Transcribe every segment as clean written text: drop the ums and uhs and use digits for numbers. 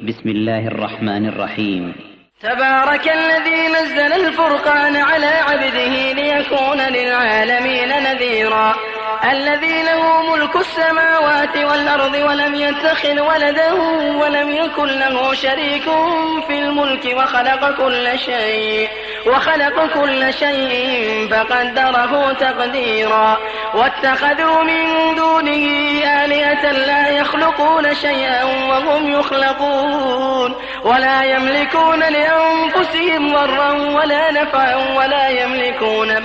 بسم الله الرحمن الرحيم. تبارك الذي نزل الفرقان على عبده ليكون للعالمين نذيرا. الذي له ملك السماوات والأرض ولم يتخذ ولدا ولم يكن له شريك في الملك وخلق كل شيء فقدره تقديرا. واتخذوا من دونه آلهة لا يخلقون شيئا وهم يخلقون ولا يملكون لأنفسهم ضرا ولا نفعا ولا يملكون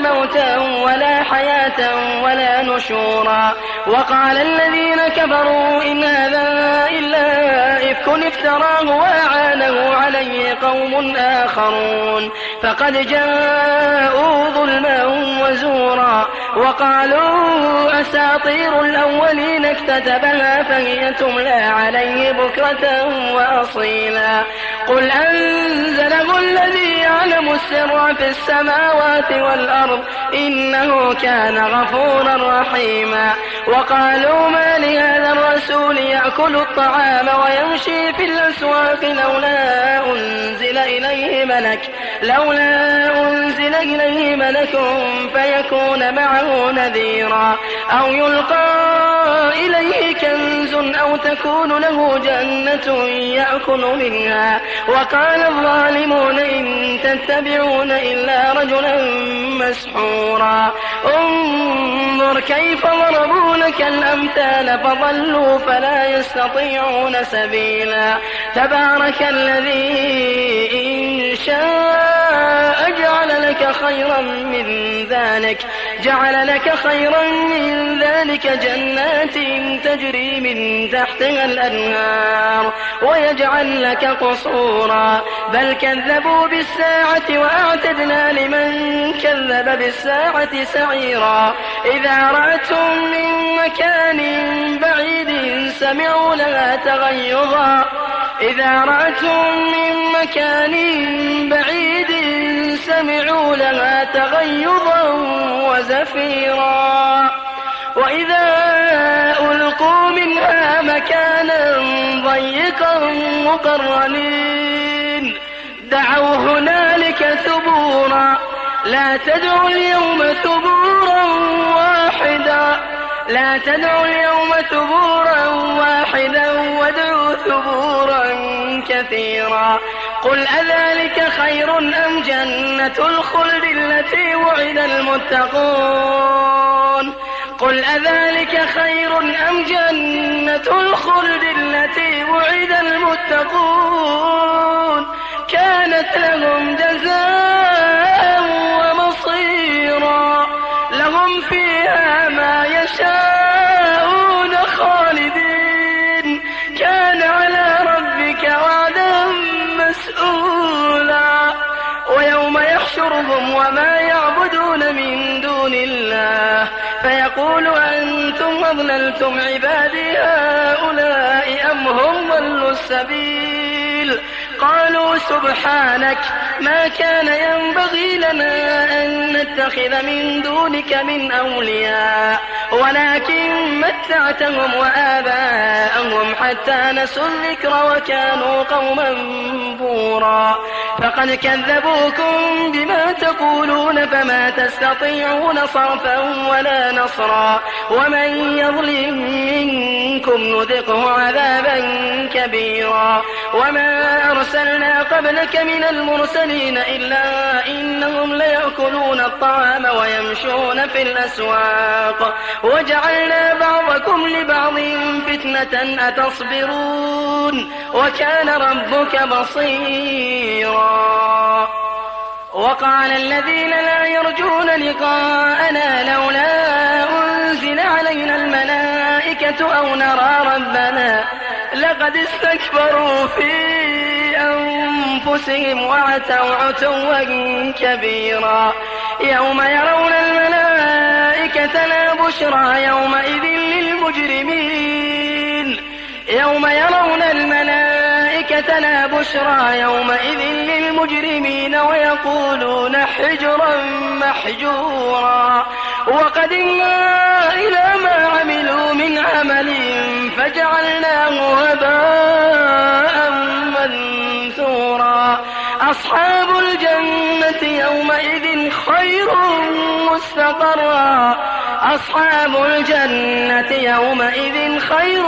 موتا ولا حياة ولا نشورا. وقال الذين كفروا إن هذا إلا إفك افتراه وأعانه عليه قوم آخرون فقد جاءوا ظلما وزورا. وقالوا أساطير الأولين اكتتبها فهي تملى عليه بكرة وأصيلا. قل أنزله الذي يعلم السر في السماوات والأرض إنه كان غفورا رحيما. وقالوا ما لهذا الرسول يأكل الطعام ويمشي في الأسواق لولا أنزل إليه ملك فيكون معه نذيرا أو يلقى إليه كنز أو تكون له جنة يأكل منها. وقال الظالمون إن تتبعون إلا رجلا مسحورا. انظر كيف ضربوا لك الأمثال فضلوا فلا يستطيعون سبيلا. تبارك الذي إن شاء جعل لك خيرا من ذلك جنات تجري من تحتها الأنهار ويجعل لك قصورا. بل كذبوا بالساعة وأعتدنا لمن كذب بالساعة سعيرا. إذا رأتهم من مكان بعيد سمعوا لها تغيظا وزفيرا. وإذا ألقوا منها مكانا ضيقا مقرنين دعوا هنالك ثبورا. لا تدعوا اليوم ثبورا واحدا وادعوا ثبورا كثيرا. قل أذلك خير أم جنة الخلد التي وعد المتقون كانت لهم جزاء ومصيرا. لهم فيها ما يشاءون خالدين كان على ربك وعدا مسئولا. ويوم يحشرهم وما يعبدون من دون الله فيقول أنتم أضللتم عبادي هؤلاء أم هم ضلوا السبيل. قالوا سبحانك ما كان ينبغي لنا أن نتخذ من دونك من أولياء ولكن متعتهم وآباءهم حتى نسوا الذكر وكانوا قوما بورا. فقد كذبوكم بما تقولون فما تستطيعون صرفا ولا نصرا. ومن يظلم منكم نذقه عذابا كبيرا. وما أرسلنا قبلك من المرسلين إلا إنهم ليأكلون الطعام ويمشون في الأسواق وجعلنا بعضكم لبعض فتنة أتصبرون وكان ربك بصيرا. وقال الذين لا يرجون لقاءنا لولا أنزل علينا الملائكة أو نرى ربنا لقد استكبروا في أنفسهم وعتوا عتوا كبيرا. يوم يرون الملائكة لا بشرى يومئذ للمجرمين ويقولون حجرا محجورا. وقدمنا إلى ما عملوا من عمل فجعلناه هباء منثورا أصحاب الجنة يومئذ خير مستقرا أصحاب الجنة يومئذ خير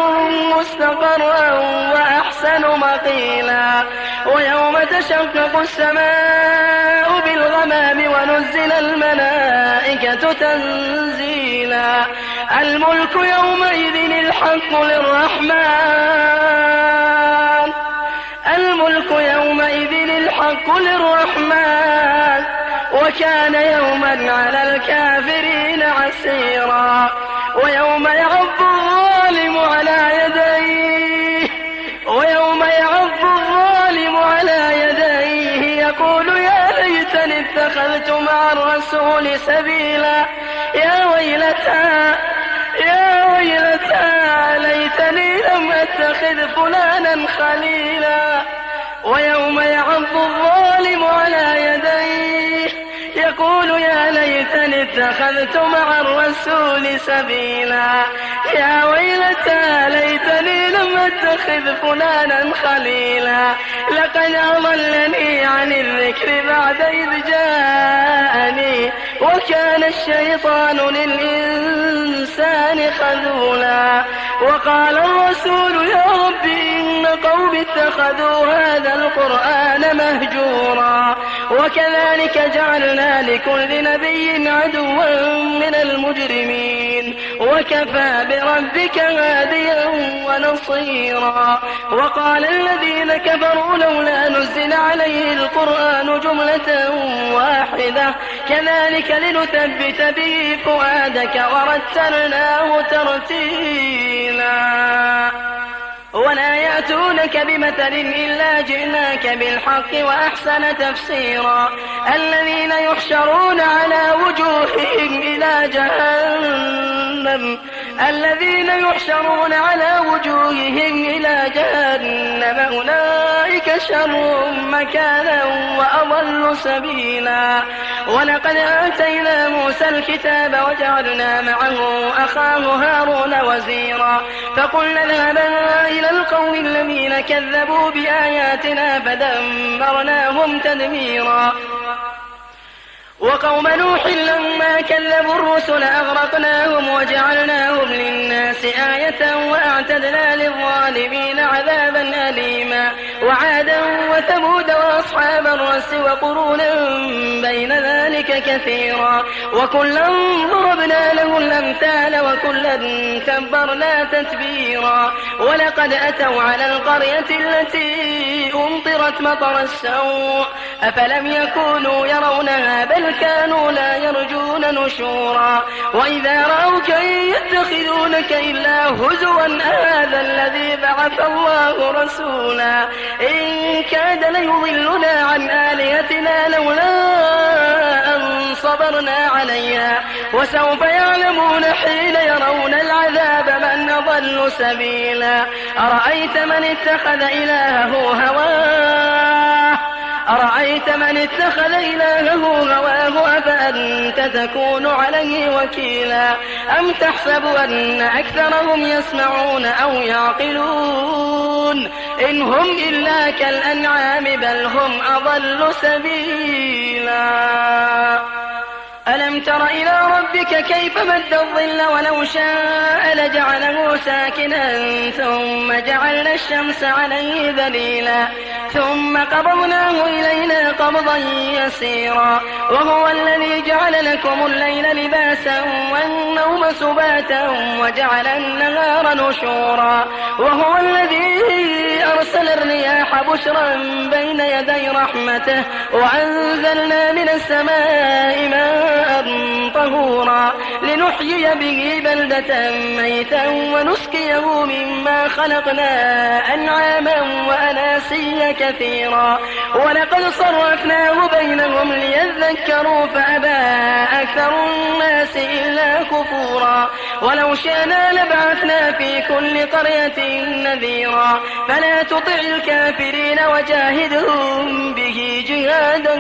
مستقرا وأحسن مقيلا ويوم تشقق السماء بالغمام ونزل الملائكة تنزيلا الملك يومئذ الحق للرحمن الملك يومئذ الحق للرحمن وكان يوما على الكافرين عسيرا ويوم يعض الظالم على يديه يقول يا ليتني اتخذت مع الرسول سبيلا يا ويلتى ليتني لم أتخذ فلانا خليلا ويوم يعض الظالم على يديه يقول يا ليتني اتخذت مع الرسول سبيلا يا ويلتى ليتني لم أتخذ فلانا خليلا لقد أضلني عن الذكر بعد إذ جاءني وكان الشيطان للإنسان خذولا وقال الرسول يا رب إن قوم اتخذوا هذا القرآن مهجورا وكذلك جعلنا لكل نبي عدوا من المجرمين وكفى بربك هاديا ونصيرا وقال الذين كفروا لولا نزل عليه القرآن جملة واحدة كذلك لنثبت به فؤادك ورتلناه ترتيلا ولا يأتونك بمثل إلا جئناك بالحق وأحسن تفسيرا الذين يحشرون على وجوههم إلى جهنم أولئك شر مكانا وأضل سبيلا ولقد آتينا موسى الكتاب وجعلنا معه أخاه هارون وزيرا فقلنا اذهبا إلى القوم الذين كذبوا بآياتنا فدمرناهم تدميرا وقوم نوح لما كذبوا الرسل أغرقناهم وجعلناهم للناس آية وأعتدنا للظالمين عذابا أليما وعادا وثمود وأصحاب الرس وقرونا بين ذلك كثيرا وكلا ضربنا له الأمثال وكلا تبرنا تتبيرا ولقد أتوا على القرية التي أمطرت مطر السوء أفلم يكونوا يرونها بل كانوا لا يرجون نشورا وإذا رأوك يتخذونك إلا هزوا هذا الذي بعث الله رسولا إن كاد ليضلنا عن آلهتنا لولا أن صبرنا عليها وسوف يعلمون حين يرون العذاب من أضل سبيلا أرأيت من اتخذ إلهه هواه أفأنت تكون عليه وكيلا أم تحسب أن أكثرهم يسمعون أو يعقلون إن هم إلا كالأنعام بل هم أضل سبيلا ألم تر إلى ربك كيف مد الظل ولو شاء لجعله ساكنا ثم جعلنا الشمس عليه ذليلا ثم قبضناه إلينا قبضا يسيرا وهو الذي جعل لكم الليل لباسا والنوم سباتا وجعل النهار نشورا وهو الذي أرسل الرياح بشرا بين يدي رحمته وأنزلنا من السماء ماء طهورا لنحيي به بلدة ميتا ونسقيه مما خلقنا أنعاما وأناسيا كثيرا ولقد صرفناه بينهم ليذكروا فأبى أكثر الناس إلا كفورا ولو شئنا لبعثنا في كل قرية نذيرا فلا تطع الكافرين وجاهدهم به جهادا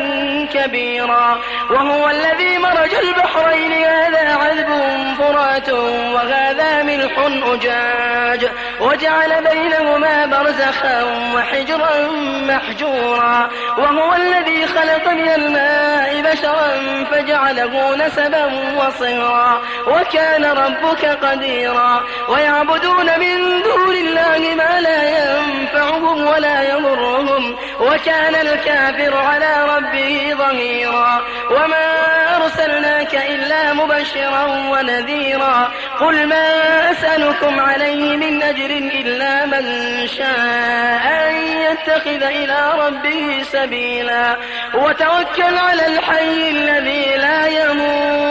كبيرا وهو الذي مرج البحرين هذا عذب فرات وهذا ملح أجاج وجعل بينهما برزخا وحجرا محجورا وهو الذي خلق من الماء بشرا فجعله نسبا وصهرا وكان ربك قديرا ويعبدون من دون الله ما لا ينفعهم ولا يضرهم وكان الكافر على ربه ظهيرا وما أرسلناك إلا مبشرا ونذيرا قل ما أسألكم عليه من أجر إلا من شاء أن يتخذ إلى ربه سبيلا وتوكل على الحي الذي لا يموت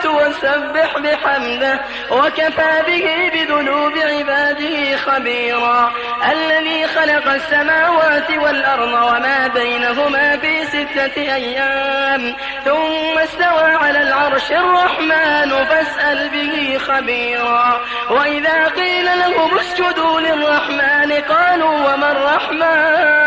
وسبح بحمده وكفى به بذنوب عباده خبيرا الذي خلق السماوات والأرض وما بينهما في 6 أيام ثم استوى على العرش الرحمن فاسأل به خبيرا وإذا قيل لهم اسجدوا للرحمن قالوا وما الرحمن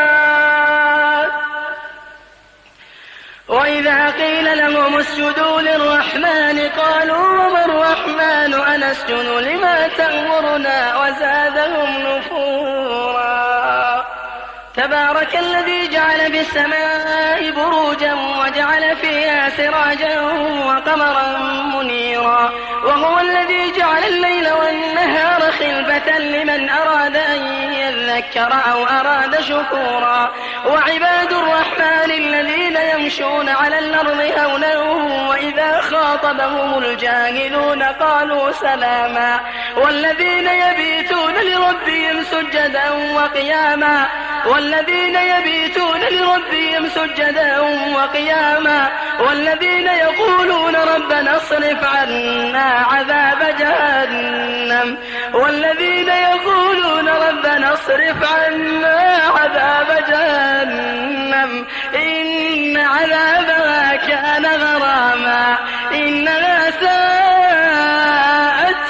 أنسجد لما تأمرنا وزادهم نفورا تبارك الذي جعل بالسماء بروجا وجعل فيها سراجا وقمرا منيرا وهو الذي جعل الليل والنهار خلفة لمن أراد أن يذكر أو أراد شكورا وعباد الرحمن الذين يمشون على الأرض هونا وإذا خاطبهم الجاهلون قالوا سلاما والذين يبيتون لربهم سجدا وقياما والذين يقولون ربنا اصرف عنا عذاب جهنم إن عذابها كان غراما إنها ساءت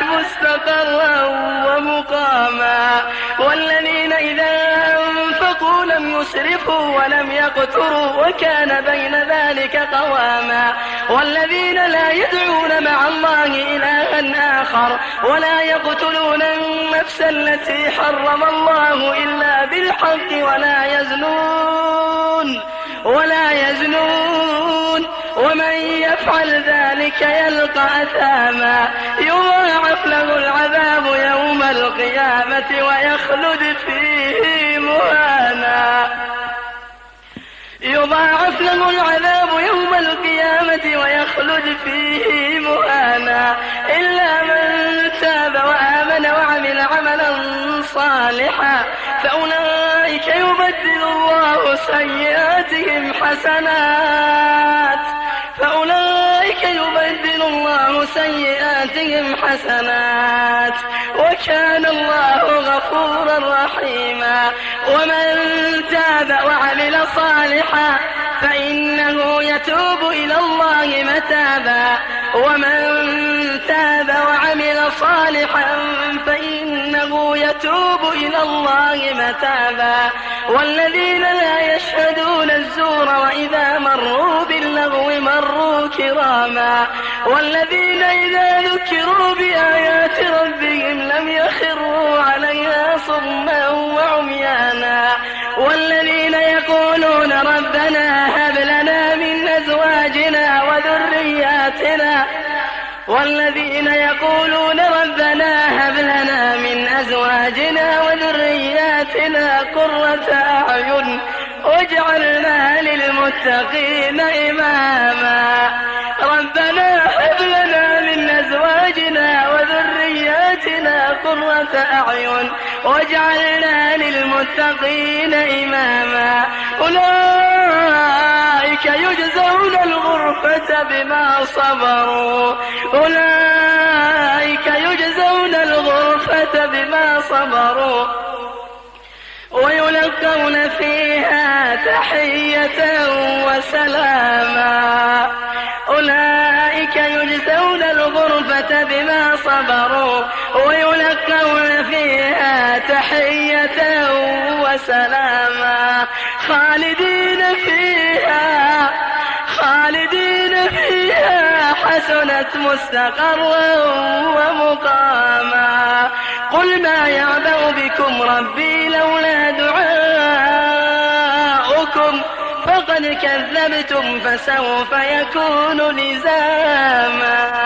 مستقرا ومقاما والذين إذا أنفقوا لم يسرفوا ولم يقتروا وكان بين ذلك قواما والذين لا يدعون مع الله إلها آخر ولا يقتلون النفس التي حرم الله إلا بالحق ولا يزنون ومن يفعل ذلك يلقى أثاما يضاعف له العذاب يوم القيامة ويخلد فيه مهانا إلا من تاب وآمن وعمل عملا صالحا فأولئك يبدل الله سيئاتهم حسنات وكان الله غفورا رحيما ومن تاب وعمل صالحا فإنه يتوب إلى الله متابا والذين لا يشهدون الزور وإذا مروا باللغو مروا كراما والذين إذا ذكروا بآيات ربهم لم يخروا عليها صما وعميانا والذين يقولون ربنا هب لنا من أزواجنا وذرياتنا قرة أعين واجعلنا للمتقين إماما ربنا هب لنا من أزواجنا وذرياتنا قرة أعين واجعلنا للمتقين إماما أولئك يجزون الغرفة بما صبروا أولئك يجزون الغرفة بما صبروا ويلقون فيها تحية وسلاما أولئك يجزون الغرفة بما صبروا ويلقون فيها تحية وسلاما خالدين فيها حسنت مستقرا ومقاما قل ما يعبأ بكم ربي لولا دعاؤكم فقد كذبتم فسوف يكون لزاما